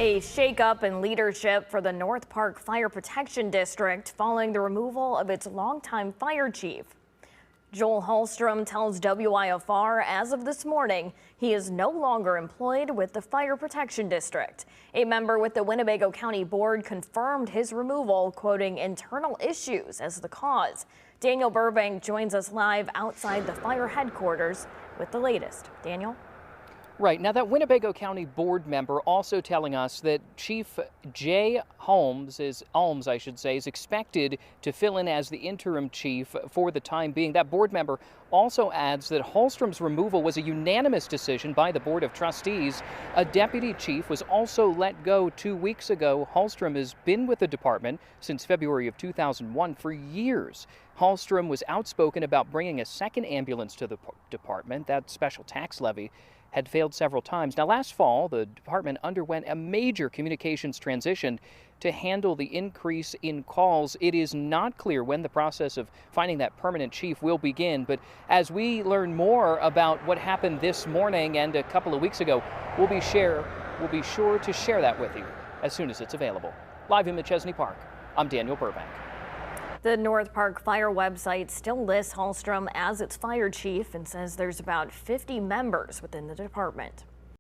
A shakeup in leadership for the North Park Fire Protection District following the removal of its longtime fire chief. Joel Hallstrom tells WIFR as of this morning he is no longer employed with the Fire Protection District. A member with the Winnebago County Board confirmed his removal, quoting internal issues as the cause. Daniel Burbank joins us live outside the fire headquarters with the latest. Daniel? Right. Now, that Winnebago County Board member also telling us that Chief Jay Alms is expected to fill in as the interim chief for the time being. That board member also adds that Hallstrom's removal was a unanimous decision by the Board of Trustees. A deputy chief was also let go 2 weeks ago. Hallstrom has been with the department since February of 2001 for years. Hallstrom was outspoken about bringing a second ambulance to the department. That special tax levy had failed several times. Now, last fall, the department underwent a major communications transition to handle the increase in calls. It is not clear when the process of finding that permanent chief will begin, but as we learn more about what happened this morning and a couple of weeks ago, we'll be sure to share that with you as soon as it's available. Live in McChesney Park, I'm Daniel Burbank. The North Park Fire website still lists Hallstrom as its fire chief and says there's about 50 members within the department.